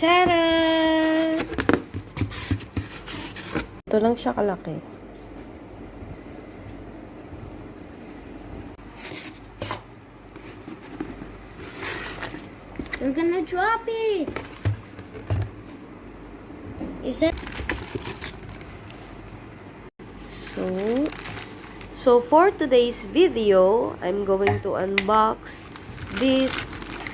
Tada! Ito lang siya kalaki. You're gonna drop it. Is it? So for today's video, I'm going to unbox this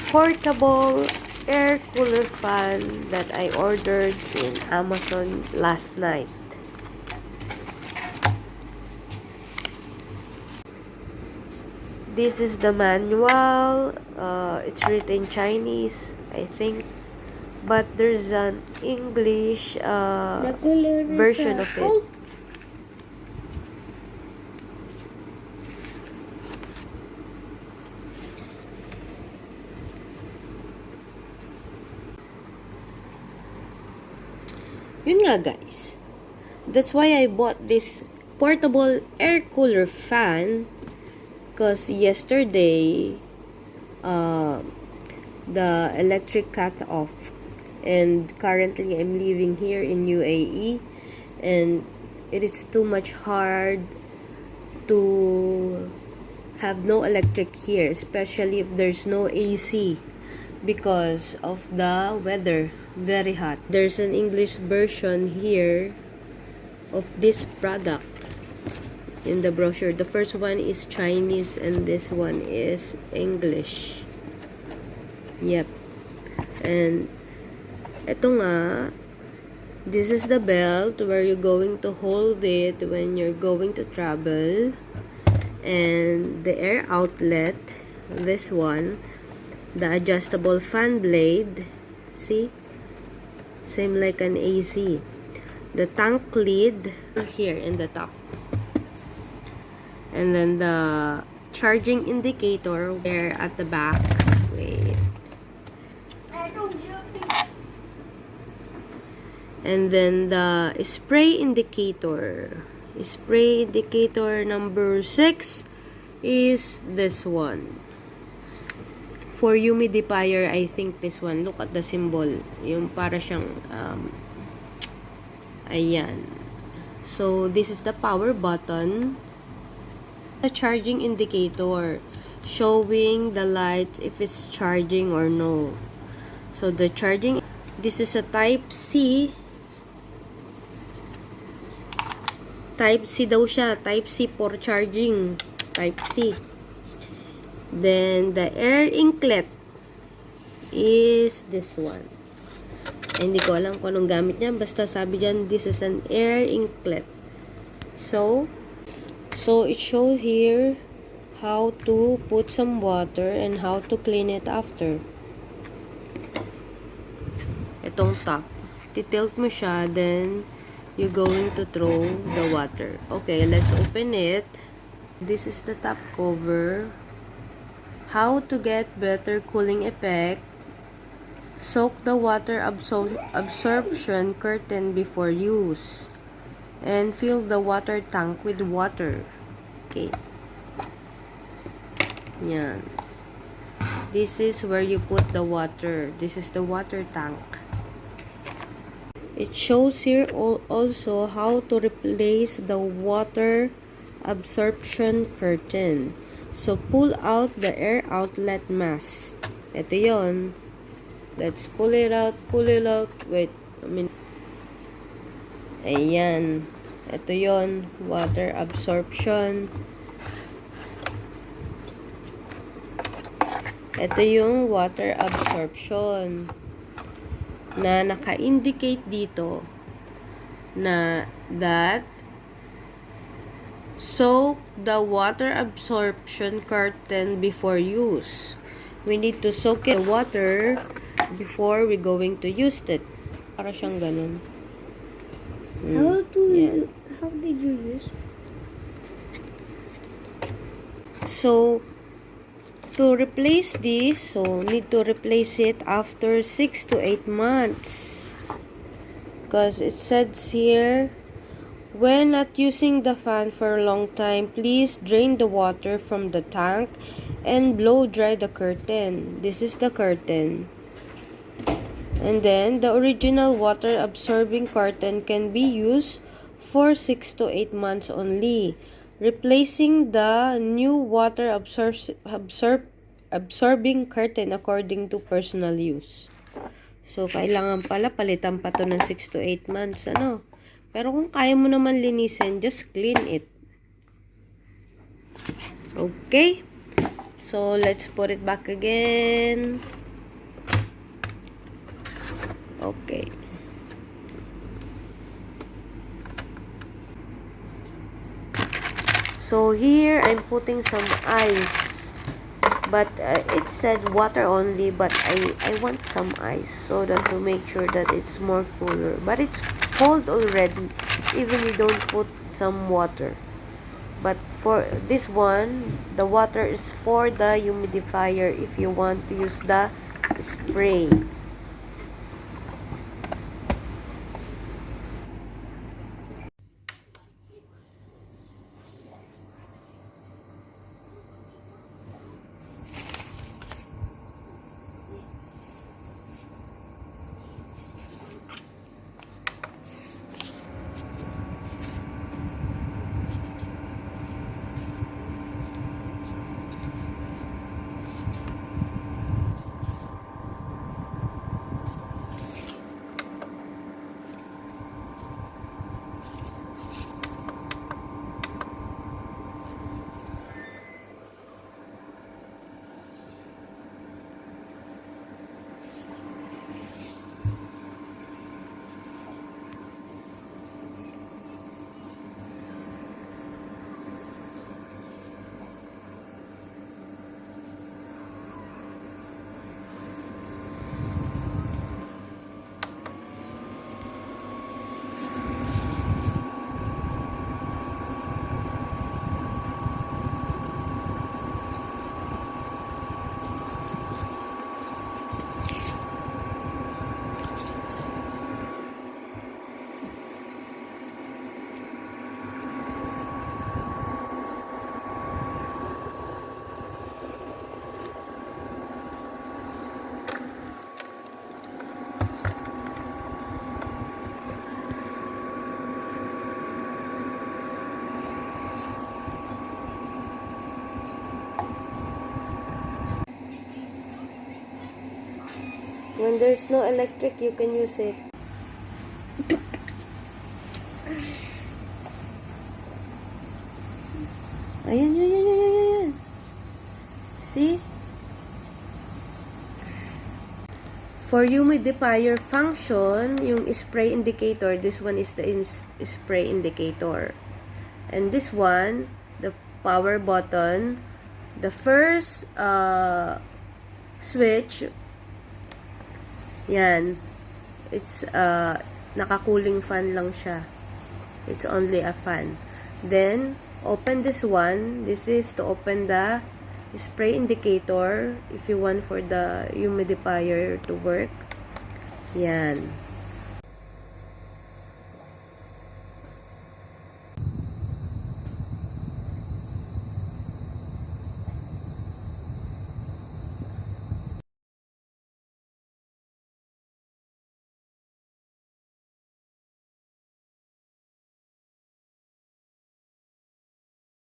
portable air cooler fan that I ordered in Amazon last night. This is the manual. It's written Chinese, I think, but there's an English version of it. Yun nga guys, that's why I bought this portable air cooler fan, because yesterday the electric cut off, and currently I'm living here in UAE, and it is too much hard to have no electric here, especially if there's no AC because of the weather. Very hot. There's an English version here of this product in the brochure. The first one is Chinese and this one is English. Yep. And ito nga, this is the belt where you're going to hold it when you're going to travel. And the air outlet, this one, the adjustable fan blade, see? Same like an AC. The tank lid here in the top. And then the charging indicator there at the back. Wait. And then the spray indicator. Spray indicator number 6 is this one. For humidifier, I think this one. Look at the symbol. Yung para siyang, ayan. So, this is the power button. The charging indicator. Showing the lights if it's charging or no. So, the charging, this is a type C. Type C daw siya. Type C for charging. Type C. Then, the air inklet is this one. Ay, hindi ko alam kung anong gamit niya. Basta sabi dyan, this is an air inklet. So it shows here how to put some water and how to clean it after. Itong top. Titilt mo siya, then you're going to throw the water. Okay, let's open it. This is the top cover. How to get better cooling effect. Soak the water absorption curtain before use. And fill the water tank with water. Okay. Yan. This is where you put the water. This is the water tank. It shows here also how to replace the water absorption curtain. So, pull out the air outlet mask. Ito yon. Let's pull it out, Wait, ayan. Ito yon. Water absorption. Ito yung water absorption na naka-indicate dito na that soak the water absorption curtain before use. We need to soak the water before we're going to use it. Para siyang ganun. How did you use? So, to replace this, need to replace it after 6 to 8 months. Because it says here, when not using the fan for a long time, please drain the water from the tank and blow dry the curtain. This is the curtain. And then, the original water-absorbing curtain can be used for 6 to 8 months only, replacing the new water-absorbing curtain according to personal use. So, kailangan pala palitan pa to ng 6 to 8 months, ano? Pero kung kaya mo naman linisin, just clean it. Okay? So, let's put it back again. Okay. So, here, I'm putting some ice. But, it said water only, but I want some ice so that to make sure that it's more cooler. But it's cold already, even you don't put some water. But for this one, the water is for the humidifier if you want to use the spray. When there's no electric, you can use it. Ayan, yan. See? For humidifier function, yung spray indicator, this one is the spray indicator. And this one, the power button, the first switch, yan, it's naka-cooling fan lang siya. It's only a fan. Then, open this one. This is to open the spray indicator if you want for the humidifier to work. Yan.